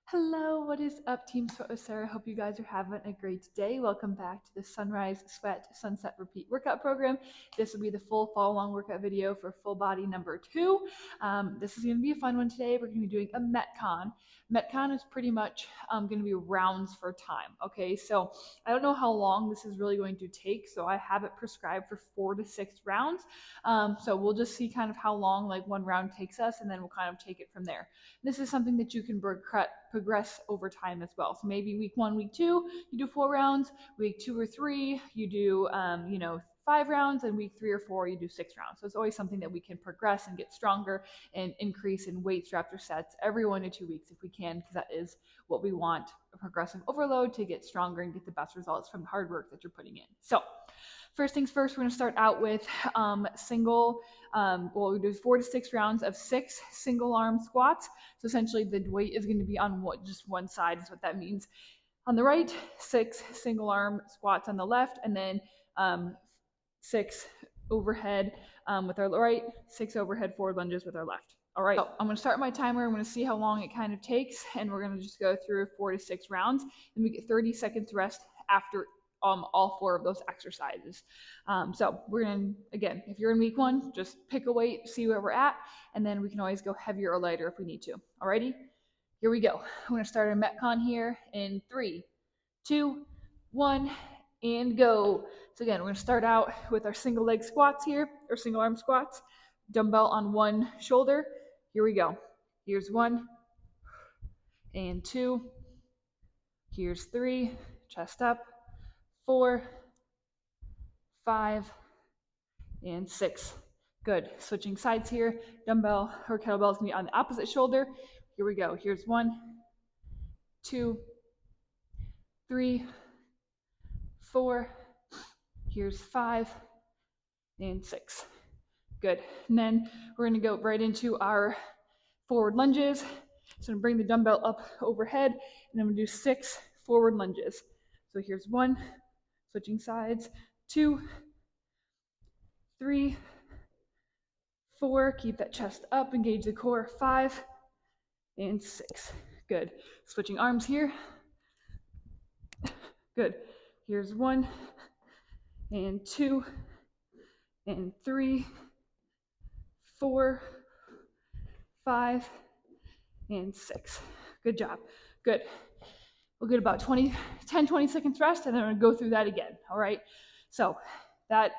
Hello, what is up, Team Sweat with Sarah? Hope you guys are having a great day. Welcome back to the Sunrise Sweat Sunset Repeat workout program. This will be the full follow along workout video for full body number 2. This is going to be a fun one today. We're going to be doing a Metcon. Metcon is pretty much going to be rounds for time. Okay, so I don't know how long this is really going to take, so I have it prescribed for 4 to 6 rounds. So we'll just see kind of how long like one round takes us, and then we'll kind of take it from there. This is something that you can progress over time as well. So maybe week 1, week 2, you do 4 rounds. Week 2 or 3, you do 5 rounds, and week 3 or 4, you do 6 rounds. So it's always something that we can progress and get stronger and increase in weights, reps, or sets every 1 to 2 weeks if we can, because that is what we want, a progressive overload to get stronger and get the best results from the hard work that you're putting in. So first things first, we're going to start out with we'll do 4 to 6 rounds of 6 single arm squats. So essentially the weight is going to be on just one side is what that means. On the right, 6 single arm squats on the left, and then 6 overhead with our right, 6 overhead forward lunges with our left. All right, so I'm going to start my timer. I'm going to see how long it kind of takes, and we're going to just go through 4 to 6 rounds, and we get 30 seconds rest after all 4 of those exercises. So we're going to, again, if you're in week 1, just pick a weight, see where we're at, and then we can always go heavier or lighter if we need to. Alrighty, here we go. I'm going to start our Metcon here in 3, 2, 1, and go. So again, we're going to start out with our single leg squats here, or single arm squats, dumbbell on one shoulder. Here we go. Here's 1 and 2. Here's 3, chest up. 4, 5, and 6. Good. Switching sides here. Dumbbell or kettlebell is going to be on the opposite shoulder. Here we go. Here's 1, 2, 3, 4. Here's 5 and 6. Good. And then we're going to go right into our forward lunges. So I'm going to bring the dumbbell up overhead, and I'm going to do 6 forward lunges. So here's 1, switching sides, 2, 3, 4, keep that chest up, engage the core, 5, and 6. Good. Switching arms here. Good. Here's 1, and 2, and 3, 4, 5, and 6. Good job. Good. We'll get about 20 seconds rest, and then I'm going to go through that again. All right. So the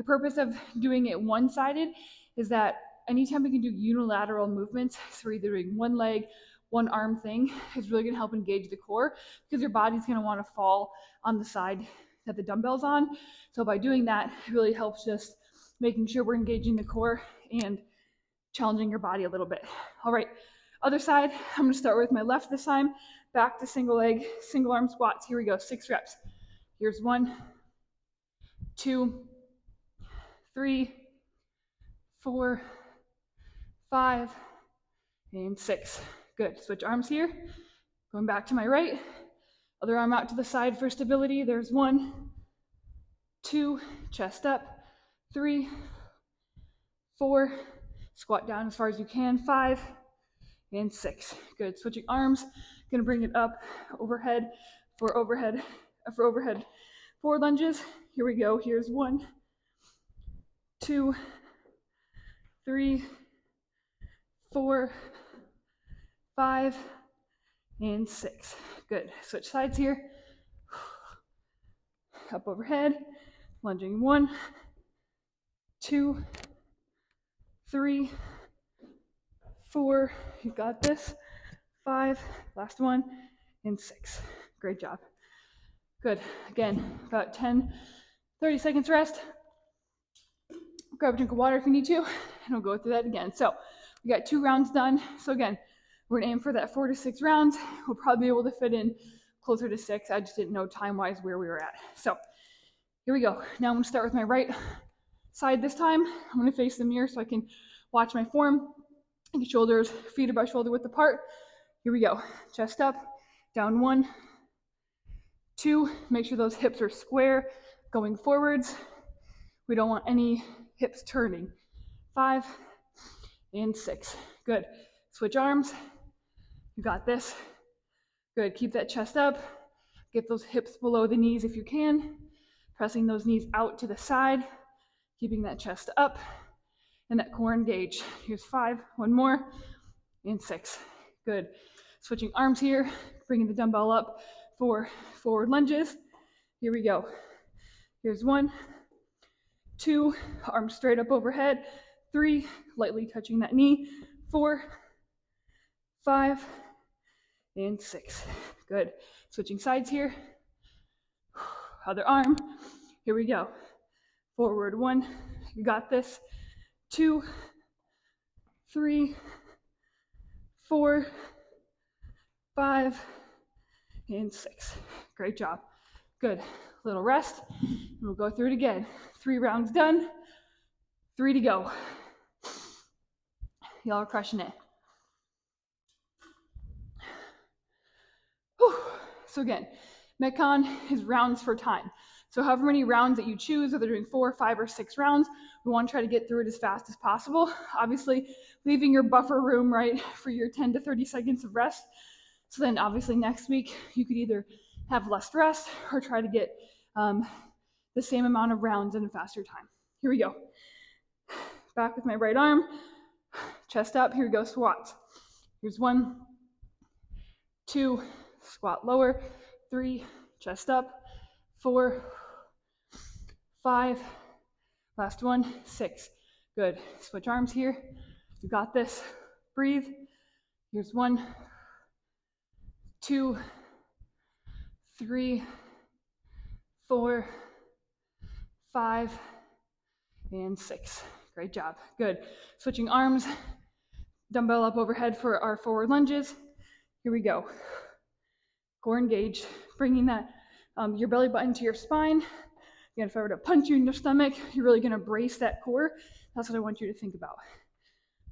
purpose of doing it one-sided is that anytime we can do unilateral movements, so we're either doing one leg, one arm thing, is really going to help engage the core, because your body's going to want to fall on the side that the dumbbell's on. So by doing that, it really helps just making sure we're engaging the core and challenging your body a little bit. All right, other side, I'm going to start with my left this time. Back to single leg, single arm squats. Here we go, 6 reps. Here's 1, 2, 3, 4, 5, and 6. Good. Switch arms here. Going back to my right. Other arm out to the side for stability. There's 1, 2, chest up. 3, 4, squat down as far as you can. 5, and 6. Good. Switching arms. Gonna bring it up overhead for overhead forward lunges. Here we go. Here's 1, 2, 3, 4, 5, and 6. Good. Switch sides here. Up overhead. Lunging 1, 2, 3, 4. You got this. 5. Last one. And 6. Great job. Good. Again, about 30 seconds rest. Grab a drink of water if you need to, and we'll go through that again. So we got 2 rounds done. So again, we're gonna aim for that 4 to 6 rounds. We'll probably be able to fit in closer to 6. I just didn't know time-wise where we were at. So here we go. Now I'm gonna start with my right side this time. I'm gonna face the mirror so I can watch my form. Shoulders, feet about shoulder width apart. Here we go. Chest up, down 1, 2. Make sure those hips are square, going forwards. We don't want any hips turning. 5, and 6. Good. Switch arms. You got this. Good, keep that chest up. Get those hips below the knees if you can. Pressing those knees out to the side, keeping that chest up and that core engaged. Here's 5, one more, and 6. Good. Switching arms here, bringing the dumbbell up for forward lunges. Here we go. Here's 1, 2, arms straight up overhead. 3, lightly touching that knee. 4, 5, and 6. Good. Switching sides here. Other arm. Here we go. Forward 1, you got this. 2, 3, 4, 5, and 6. Great job. Good. Little rest. And we'll go through it again. 3 rounds done. 3 to go. Y'all are crushing it. Whew. So again, Metcon is rounds for time. So however many rounds that you choose, whether doing 4, 5, or 6 rounds, we want to try to get through it as fast as possible. Obviously, leaving your buffer room, right, for your 10 to 30 seconds of rest. So then obviously next week, you could either have less rest or try to get the same amount of rounds in a faster time. Here we go. Back with my right arm, chest up. Here we go, squats. Here's 1, 2, squat lower, 3, chest up, 4, 5, last one, 6. Good. Switch arms here. You got this. Breathe. Here's 1, 2, 3, 4, 5, and 6. Great job. Good. Switching arms. Dumbbell up overhead for our forward lunges. Here we go. Core engaged. Bringing that your belly button to your spine. Again, if I were to punch you in your stomach, you're really going to brace that core. That's what I want you to think about.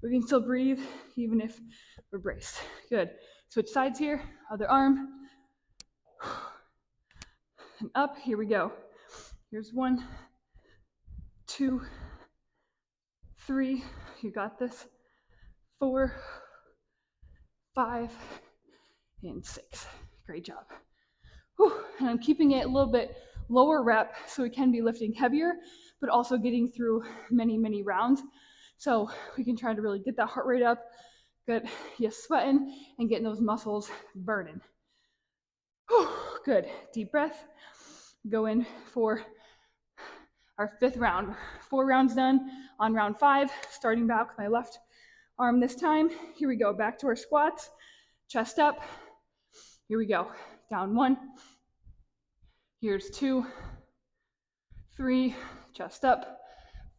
We can still breathe even if we're braced. Good. Switch sides here. Other arm. And up. Here we go. Here's 1, 2, 3. You got this. 4, 5, and 6. Great job. Whew. And I'm keeping it a little bit lower rep so we can be lifting heavier, but also getting through many, many rounds. So we can try to really get that heart rate up, get you sweating, and getting those muscles burning. Whew. Good. Deep breath. Go in for our 5th round. 4 rounds done. On round 5, starting back with my left arm this time. Here we go. Back to our squats. Chest up. Here we go. Down 1. Here's 2, 3, chest up.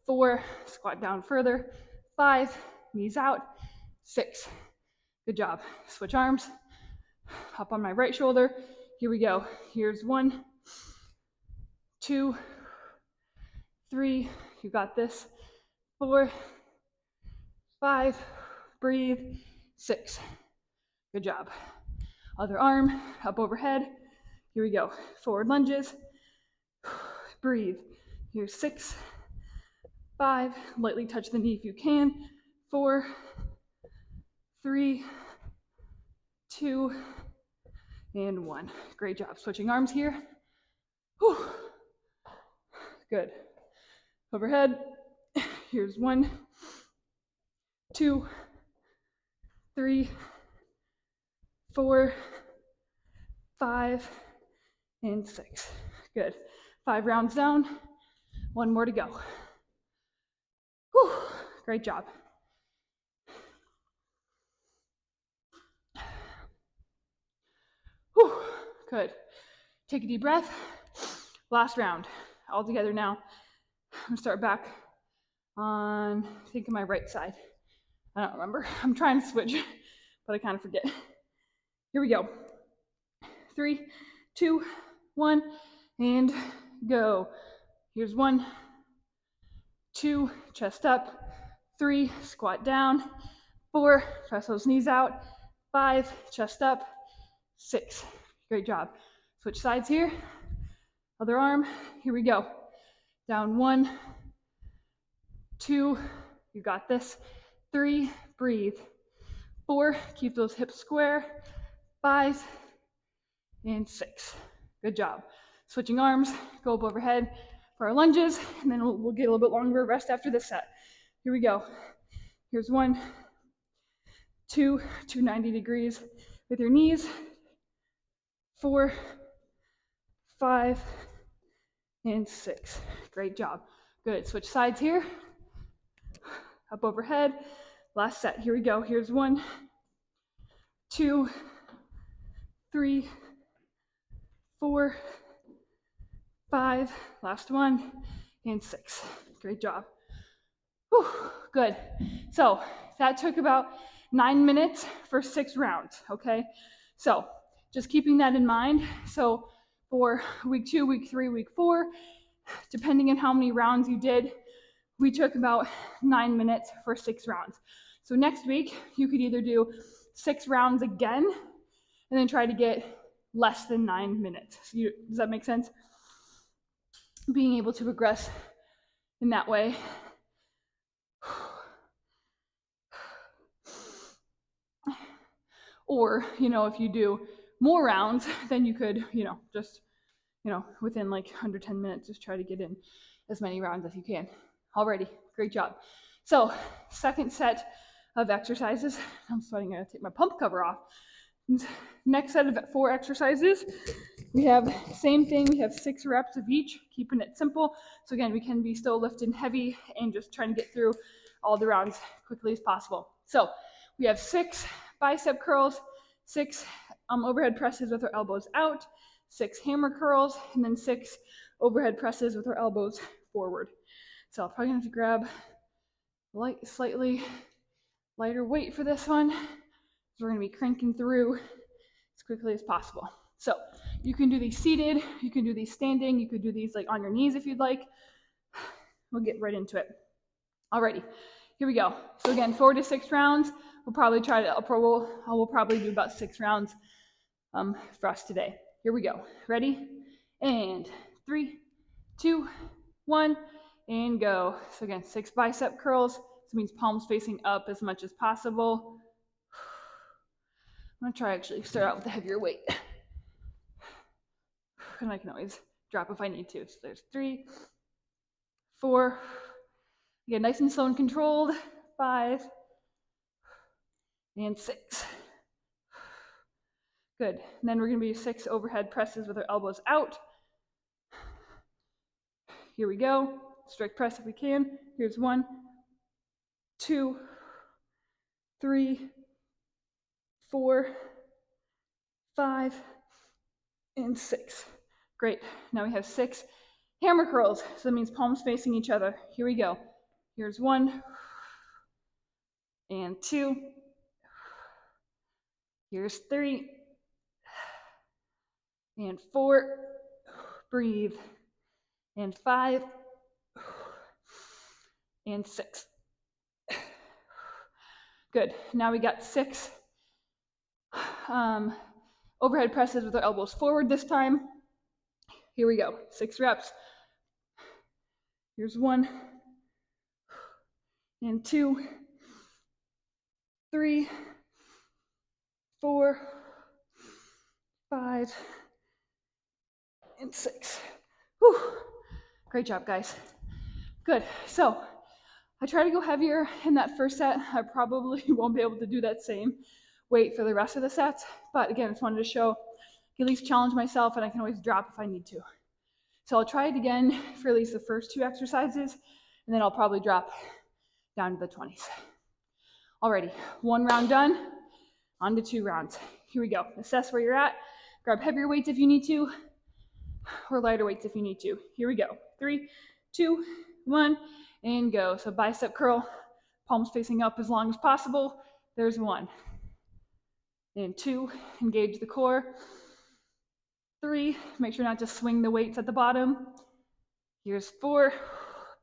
4, squat down further. 5, knees out. 6. Good job. Switch arms. Up on my right shoulder. Here we go. Here's 1, 2, 3. You got this. 4, 5. Breathe. 6. Good job. Other arm up overhead. Here we go. Forward lunges. Breathe. Here's 6, 5. Lightly touch the knee if you can. 4, 3, 2, and 1. Great job. Switching arms here. Whew. Good. Overhead. Here's 1, 2, 3, 4, 5, and 6. Good. 5 rounds down. 1 more to go. Whew. Great job. Whew. Good. Take a deep breath. Last round. All together now. I'm going to start back on, I think, my right side. I don't remember. I'm trying to switch, but I kind of forget. Here we go. 3, 2, 1, and go. Here's 1, 2, chest up. 3, squat down. 4, press those knees out. 5, chest up. 6. Great job. Switch sides here. Other arm. Here we go. Down 1, 2, you got this. 3, breathe. 4, keep those hips square. 5, and 6. Good job. Switching arms, go up overhead for our lunges, and then we'll get a little bit longer rest after this set. Here we go. Here's 1, 2, 90 degrees with your knees, 4, 5, and 6. Great job. Good. Switch sides here. Up overhead. Last set. Here we go. Here's 1, 2, 3, 4, 5. Last one, and 6. Great job. Whew, good. So that took about 9 minutes for 6 rounds. Okay. So just keeping that in mind. So for week 2, week 3, week 4, depending on how many rounds you did, we took about 9 minutes for 6 rounds. So next week, you could either do 6 rounds again and then try to get less than 9 minutes. So does that make sense? Being able to progress in that way. Or, if you do more rounds, then you could, just, within like under 10 minutes, just try to get in as many rounds as you can. Alrighty, great job. So, second set of exercises. I'm sweating, I gotta take my pump cover off. Next set of 4 exercises. We have same thing, we have 6 reps of each, keeping it simple. So again, we can be still lifting heavy and just trying to get through all the rounds quickly as possible. So we have 6 bicep curls, 6 overhead presses with our elbows out, 6 hammer curls, and then 6 overhead presses with our elbows forward. So I'm probably gonna have to grab slightly lighter weight for this one. So we're gonna be cranking through as quickly as possible. So you can do these seated, you can do these standing, you could do these like on your knees if you'd like. We'll get right into it. Alrighty, here we go. So again, 4 to 6 rounds. We'll probably we'll probably do about 6 rounds for us today. Here we go. Ready? And 3, 2, 1, and go. So again, 6 bicep curls. This means palms facing up as much as possible. I'm gonna try actually start out with a heavier weight. And I can always drop if I need to. So there's 3, 4, again, nice and slow and controlled, 5, and 6. Good. And then we're gonna be 6 overhead presses with our elbows out. Here we go. Strict press if we can. Here's 1, 2, 3, 4, 5, and 6. Great. Now we have 6 hammer curls. So that means palms facing each other. Here we go. Here's 1, and 2. Here's 3, and 4. Breathe. And 5, and 6. Good. Now we got 6 overhead presses with our elbows forward this time. Here we go. 6 reps. Here's 1, and 2, 3, 4, 5, and 6. Whew. Great job, guys. Good. So I try to go heavier in that first set. I probably won't be able to do that same weight for the rest of the sets. But again, I just wanted to show, at least challenge myself, and I can always drop if I need to. So I'll try it again for at least the first 2 exercises, and then I'll probably drop down to the 20s. Alrighty, 1 round done, on to 2 rounds. Here we go. Assess where you're at. Grab heavier weights if you need to, or lighter weights if you need to. Here we go. 3, 2, 1, and go. So bicep curl, palms facing up as long as possible. There's 1. And 2, engage the core. 3, make sure not to swing the weights at the bottom. Here's 4,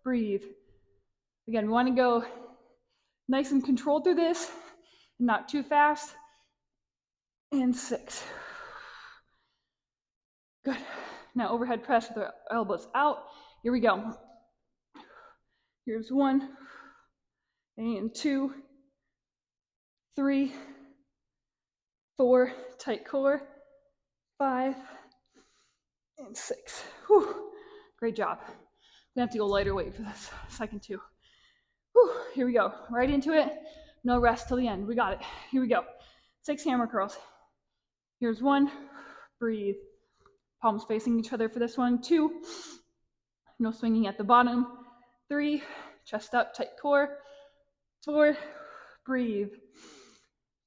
breathe. Again, we want to go nice and controlled through this, not too fast. And 6. Good. Now overhead press with our elbows out. Here we go. Here's 1, and 2, 3, 4, tight core, 5, and 6. Whew. Great job. I'm gonna have to go lighter weight for this second two. Whew. Here we go. Right into it. No rest till the end. We got it. Here we go. 6 hammer curls. Here's 1. Breathe. Palms facing each other for this one. 2. No swinging at the bottom. 3. Chest up, tight core. 4. Breathe.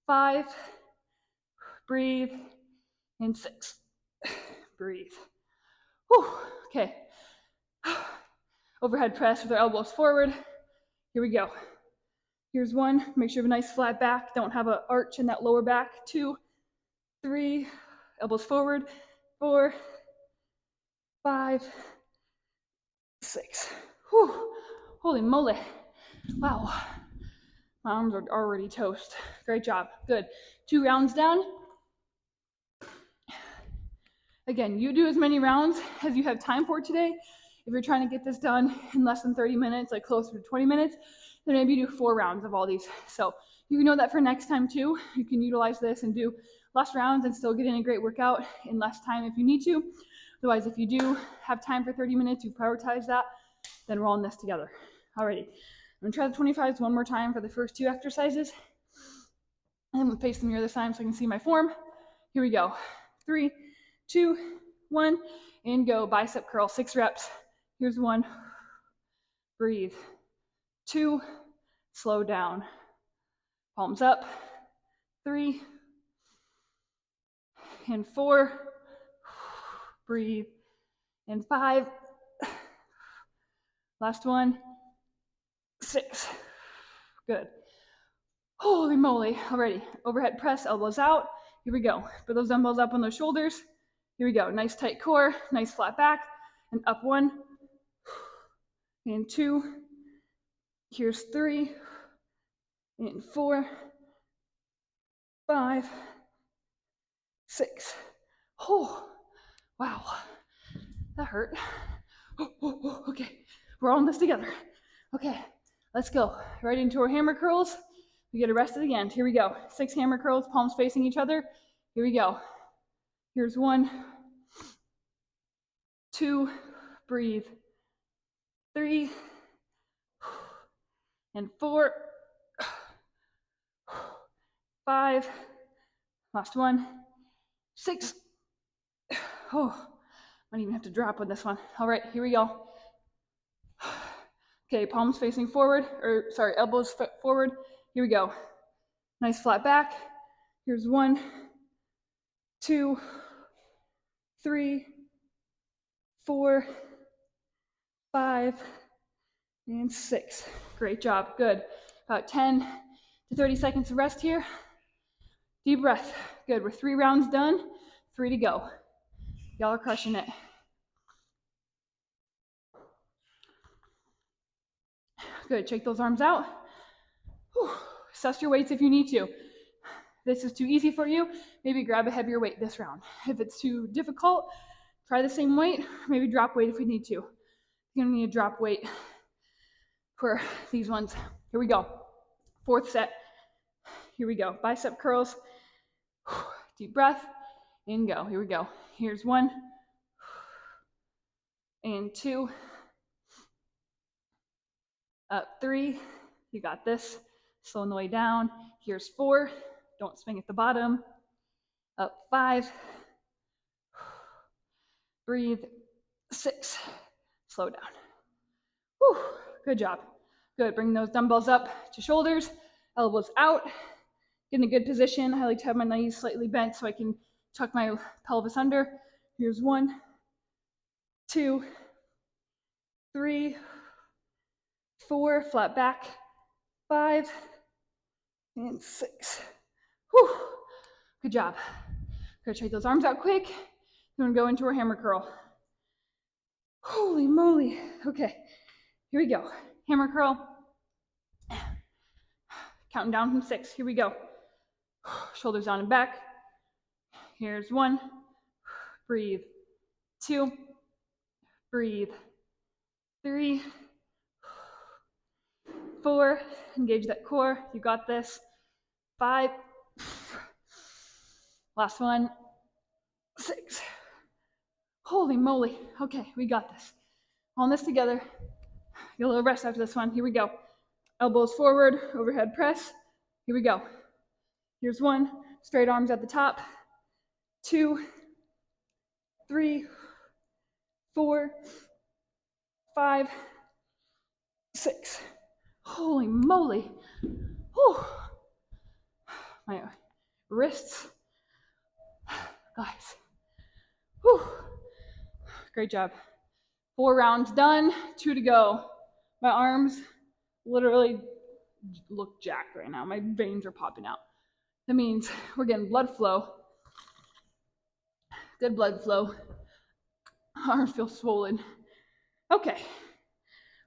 5. Breathe. And 6. Breathe. Whew. Okay. Overhead press with our elbows forward. Here we go. Here's 1. Make sure you have a nice flat back. Don't have an arch in that lower back. 2, 3. Elbows forward. 4, 5, 6. Whew. Holy moly. Wow. My arms are already toast. Great job. Good. 2 rounds down. Again, you do as many rounds as you have time for today. If you're trying to get this done in less than 30 minutes, like closer to 20 minutes, then maybe do 4 rounds of all these. So you can know that for next time too. You can utilize this and do less rounds and still get in a great workout in less time if you need to. Otherwise, if you do have time for 30 minutes, you prioritize that, then we're all in this together. Alrighty, I'm gonna try the 25s one more time for the first 2 exercises. And I'm gonna face the mirror this time so I can see my form. Here we go. 3, 2, 1, and go. Bicep curl, 6 reps. Here's 1. Breathe. 2, slow down. Palms up. 3, and 4. Breathe. And 5. Last one. 6. Good. Holy moly. Alrighty. Overhead press, elbows out. Here we go. Put those dumbbells up on those shoulders. Here we go. Nice tight core, nice flat back. And up 1. And 2. Here's 3. And 4. 5. 6. Oh, wow. That hurt. Oh, okay. We're all in this together. Okay, let's go. Right into our hammer curls. We get a rest at the end. Here we go. 6 hammer curls, palms facing each other. Here we go. Here's 1, 2, breathe. 3, and 4, 5, last one, 6. Oh, I might even have to drop with this one. All right, here we go. Okay, palms facing forward, elbows forward. Here we go. Nice flat back. Here's 1, 2, 3, 4, 5, and 6. Great job. Good. About 10 to 30 seconds of rest here. Deep breath. Good. We're 3 rounds done. 3 to go. Y'all are crushing it. Good. Shake those arms out. Whew. Assess your weights if you need to. If this is too easy for you, maybe grab a heavier weight this round. If it's too difficult, try the same weight. Maybe drop weight if we need to. You're gonna need to drop weight for these ones. Here we go. 4th set. Here we go. Bicep curls. Deep breath. And go. Here we go. Here's 1. And 2. Up 3. You got this. Slowing the way down. Here's 4. Don't swing at the bottom. Up 5. Breathe. 6. Slow down. Whew. Good job. Good. Bring those dumbbells up to shoulders. Elbows out. Get in a good position. I like to have my knees slightly bent so I can tuck my pelvis under. Here's 1, 2, 3, 4, flat back, 5, and 6. Whew. Good job. Good. Shake those arms out quick. We're gonna go into our hammer curl. Holy moly. Okay, here we go. Hammer curl. Counting down from 6. Here we go. Shoulders down and back. Here's 1. Breathe. 2. Breathe. 3. 4. Engage that core. You got this. 5. Last one. 6. Holy moly. Okay, we got this. On this together. Get a little rest after this one. Here we go. Elbows forward, overhead press. Here we go. Here's 1. Straight arms at the top. 2, 3, 4, 5, 6. Holy moly. Whew. My wrists. Guys. Whew. Great job. 4 rounds done, 2 to go. My arms literally look jacked right now. My veins are popping out. That means we're getting blood flow. Good blood flow. Arms feel swollen. Okay.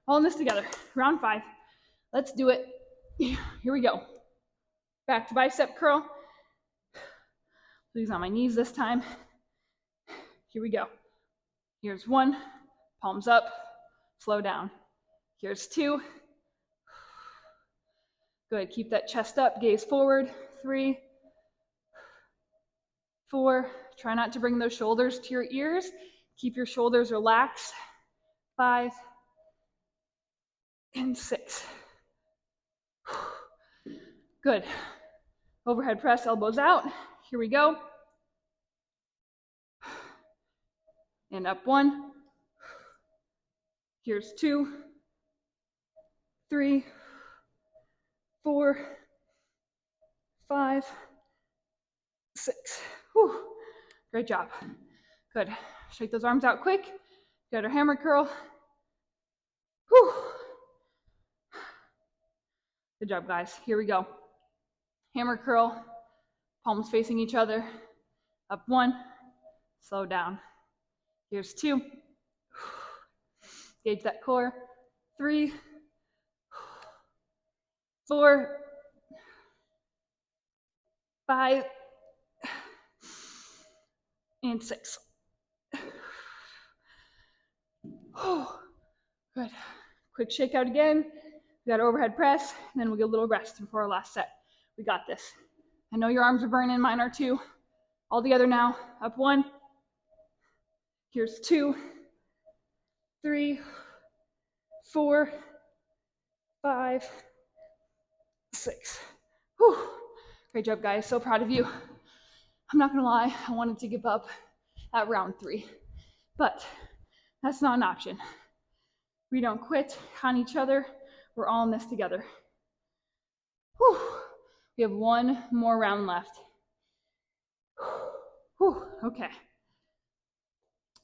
All in this together. Round 5. Let's do it. Here we go. Back to bicep curl. Please on my knees this time. Here we go. Here's 1. Palms up. Slow down. Here's 2. Good. Keep that chest up. Gaze forward. 3, 4. Try not to bring those shoulders to your ears. Keep your shoulders relaxed. 5 and 6. Good. Overhead press, elbows out. Here we go. And up 1. Here's 2, 3, 4, 5, 6. Whew. Great job. Good. Shake those arms out quick. Get our hammer curl. Whew. Good job, guys. Here we go. Hammer curl. Palms facing each other. Up 1. Slow down. Here's 2. Gauge that core. 3, 4, 5, and 6. Good. Quick shake out again. We got overhead press, and then we'll get a little rest before our last set. We got this. I know your arms are burning, mine are too. All together now. Up 1. Here's 2, 3, 4, 5, 6. Whew. Great job, guys. So proud of you. I'm not gonna lie, I wanted to give up at round 3, but that's not an option. We don't quit on each other. We're all in this together. Whew. We have 1 more round left. Whew. Okay.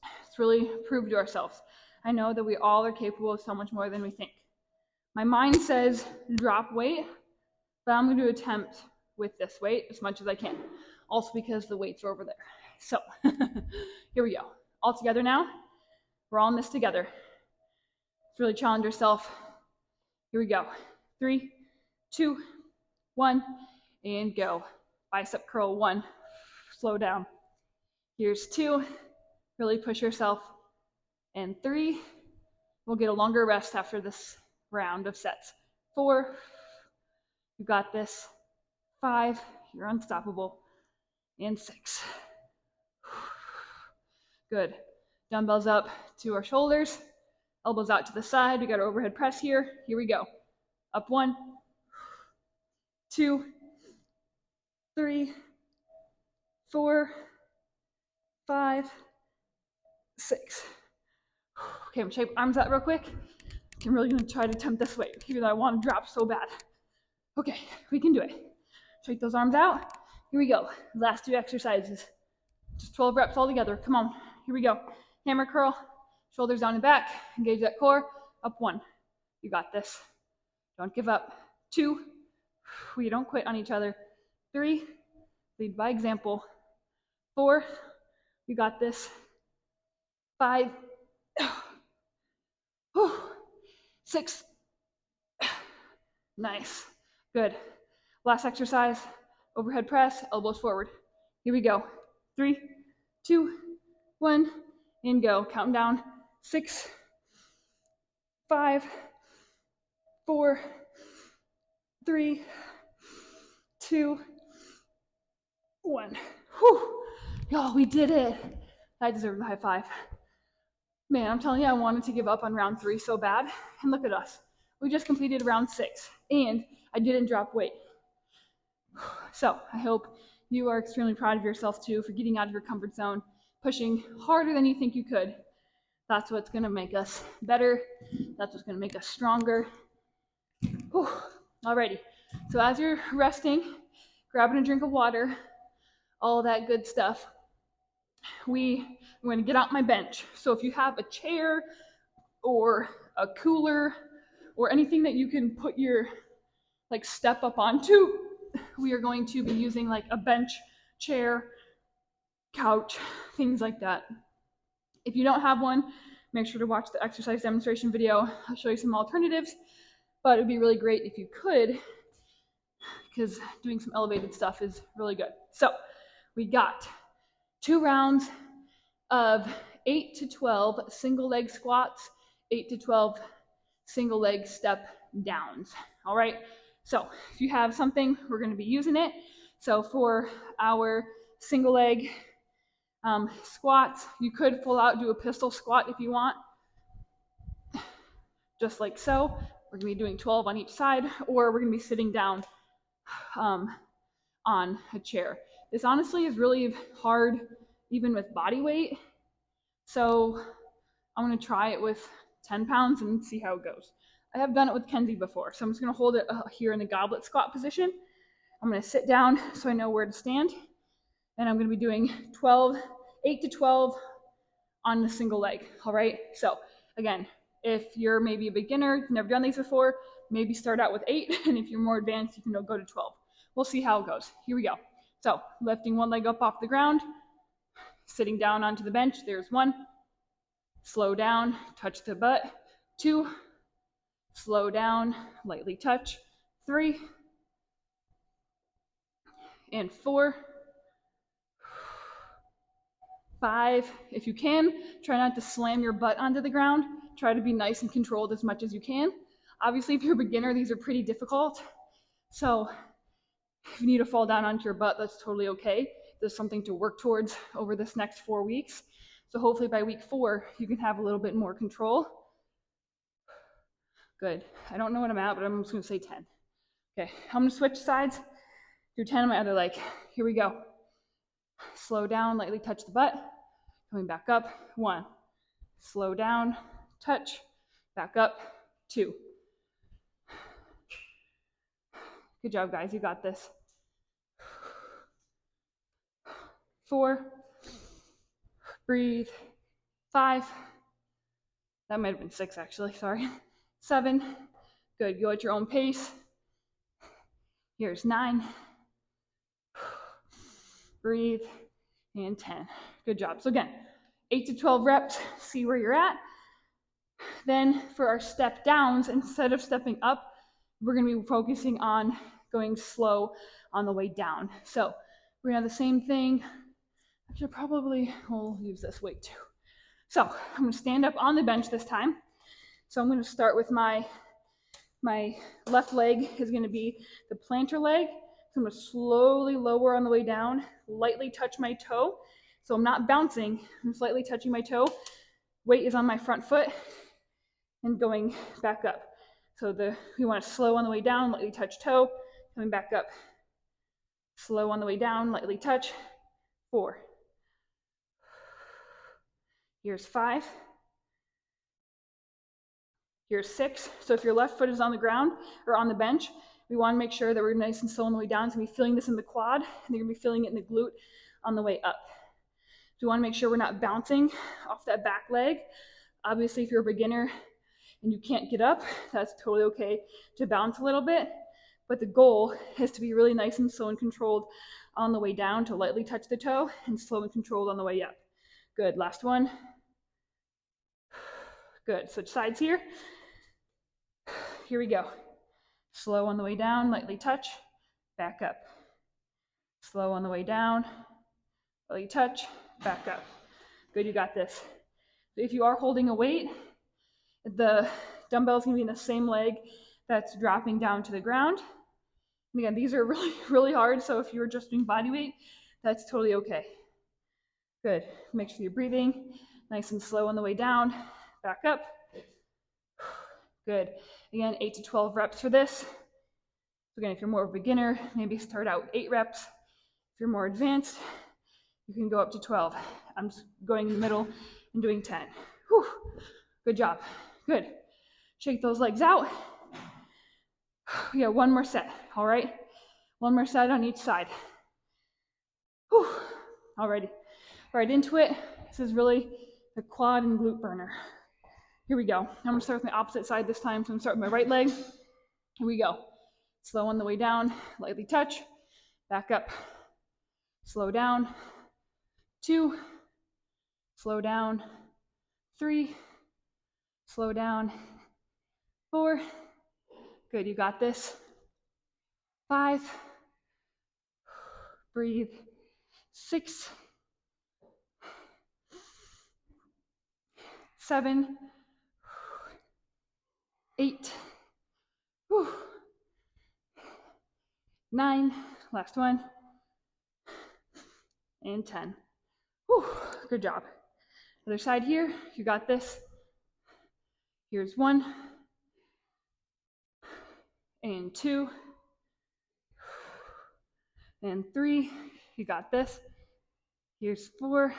Let's really prove to ourselves. I know that we all are capable of so much more than we think. My mind says drop weight, but I'm going to attempt with this weight as much as I can. Also because the weights are over there. So here we go. All together now. We're all in this together. Let's really challenge yourself. Here we go. 3, 2, 1, and go. Bicep curl 1. Slow down. Here's 2. Really push yourself. And 3. We'll get a longer rest after this round of sets. 4. You got this. 5. You're unstoppable. And 6. Good. Dumbbells up to our shoulders. Elbows out to the side. We got our overhead press here. Here we go. Up 1, 2, 3, 4, 5, 6. Okay, I'm gonna shake arms out real quick. I'm really gonna try to attempt this weight, even though I want to drop so bad. Okay, we can do it. Shake those arms out. Here we go. Last 2 exercises. Just 12 reps all together. Come on. Here we go. Hammer curl. Shoulders down and back. Engage that core. Up 1. You got this. Don't give up. 2. We don't quit on each other. 3. Lead by example. 4. You got this. 5. 6. Nice. Good. Last exercise. Overhead press. Elbows forward. Here we go. 3, 2, 1, and go. Counting down. 6, 5, 4, 3, 2, 1. Whew. Y'all, we did it. I deserve the high five. Man, I'm telling you, I wanted to give up on round 3 so bad. And look at us. We just completed round 6 and I didn't drop weight. So I hope you are extremely proud of yourself too for getting out of your comfort zone, pushing harder than you think you could. That's what's gonna make us better. That's what's gonna make us stronger. Whew. Alrighty, so as you're resting, grabbing a drink of water, all that good stuff, I'm gonna get out my bench. So if you have a chair or a cooler or anything that you can put your step up onto, we are going to be using like a bench, chair, couch, things like that. If you don't have one, make sure to watch the exercise demonstration video. I'll show you some alternatives, but it would be really great if you could, because doing some elevated stuff is really good. So we got 2 rounds of 8 to 12 single leg squats, 8 to 12 single leg step downs. All right. So if you have something, we're going to be using it. So for our single leg squats, you could full out do a pistol squat if you want, just like so. We're going to be doing 12 on each side, or we're going to be sitting down on a chair. This honestly is really hard even with body weight. So I'm going to try it with 10 pounds and see how it goes. I have done it with Kenzie before, so I'm just going to hold it here in the goblet squat position. I'm going to sit down so I know where to stand, and I'm going to be doing 8 to 12 on the single leg. All right. So again, if you're maybe a beginner, you've never done these before, maybe start out with 8, and if you're more advanced, you can go to 12. We'll see how it goes. Here we go. So lifting one leg up off the ground, sitting down onto the bench. There's 1. Slow down, touch the butt. 2. Slow down, lightly touch. 3. And 4. 5. If you can, try not to slam your butt onto the ground. Try to be nice and controlled as much as you can. Obviously, if you're a beginner, these are pretty difficult. So if you need to fall down onto your butt, that's totally okay. There's something to work towards over this next 4 weeks. So hopefully by week 4, you can have a little bit more control. Good. I don't know what I'm at, but I'm just going to say 10. Okay, I'm going to switch sides. Do 10 on my other leg. Here we go. Slow down, lightly touch the butt. Coming back up. 1. Slow down, touch, back up. 2. Good job, guys. You got this. 4. Breathe. 5. That might have been 6, actually. Sorry. 7. Good. Go at your own pace. Here's 9. Breathe. And 10. Good job. So again, 8 to 12 reps. See where you're at. Then for our step downs, instead of stepping up, we're going to be focusing on going slow on the way down. So we're going to have the same thing. Actually, we'll use this weight too. So I'm going to stand up on the bench this time. So I'm going to start with my left leg is going to be the plantar leg. So I'm going to slowly lower on the way down, lightly touch my toe. So I'm not bouncing, I'm slightly touching my toe. Weight is on my front foot and going back up. So we want to slow on the way down, lightly touch toe, coming back up. Slow on the way down, lightly touch. 4. Here's 5. Here's 6. So if your left foot is on the ground or on the bench, we want to make sure that we're nice and slow on the way down. So we're feeling this in the quad, and you're going to be feeling it in the glute on the way up. So we want to make sure we're not bouncing off that back leg. Obviously, if you're a beginner and you can't get up, that's totally okay to bounce a little bit. But the goal is to be really nice and slow and controlled on the way down, to lightly touch the toe, and slow and controlled on the way up. Good. Last one. Good. Switch sides here. Here we go. Slow on the way down, lightly touch, back up. Slow on the way down, lightly touch, back up. Good, you got this. If you are holding a weight, the dumbbell is going to be in the same leg that's dropping down to the ground. And again, these are really, really hard, so if you're just doing body weight, that's totally okay. Good. Make sure you're breathing nice and slow on the way down. Back up. Good. Again, 8 to 12 reps for this. So again, if you're more of a beginner, maybe start out 8 reps. If you're more advanced, you can go up to 12. I'm just going in the middle and doing 10. Whew. Good job. Good. Shake those legs out. Yeah, one more set. All right. One more set on each side. Whew. Alrighty. Right into it. This is really the quad and glute burner. Here we go. I'm gonna start with my opposite side this time. So I'm gonna start with my right leg. Here we go. Slow on the way down, lightly touch, back up. Slow down, 2, slow down, 3, slow down, 4. Good, you got this. 5, breathe. 6, 7, 8, 9, last one, and 10. Whew, good job. Other side here, you got this. Here's 1, and 2, and 3, you got this. Here's 4,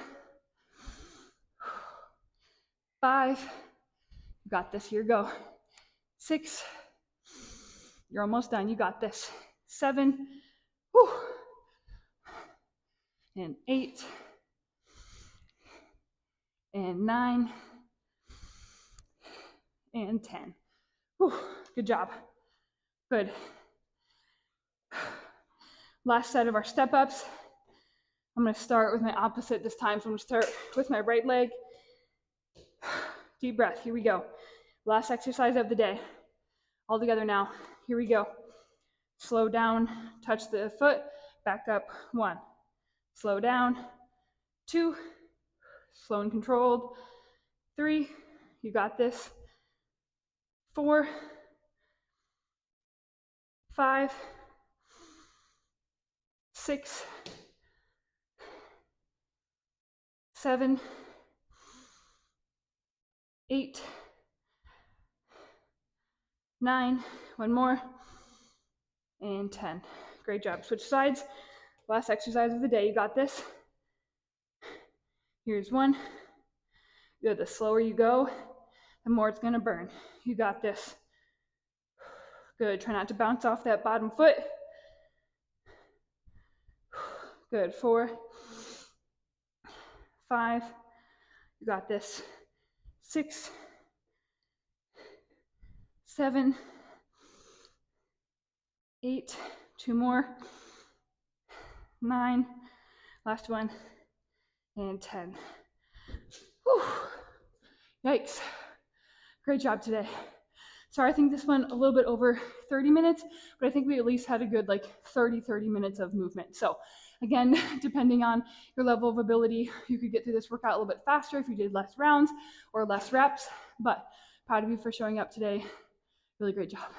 5, you got this, here you go. 6, you're almost done, you got this. 7, whew, and 8, and 9, and 10. Whew, good job. Good. Last set of our step ups. I'm going to start with my opposite this time. So I'm going to start with my right leg. Deep breath. Here we go. Last exercise of the day. All together now. Here we go. Slow down. Touch the foot. Back up. 1. Slow down. 2. Slow and controlled. 3. You got this. 4. 5. 6. 7. 8. 9. One more. And 10. Great job. Switch sides. Last exercise of the day. You got this. Here's 1. Good. The slower you go, the more it's going to burn. You got this. Good. Try not to bounce off that bottom foot. Good. 4. 5. You got this. 6. 7. 8. 2 more. 9. Last one. And 10. Whew. Yikes. Great job today. Sorry, I think this went a little bit over 30 minutes, but I think we at least had a good 30 minutes of movement. So again, depending on your level of ability, you could get through this workout a little bit faster if you did less rounds or less reps, but proud of you for showing up today. Really great job.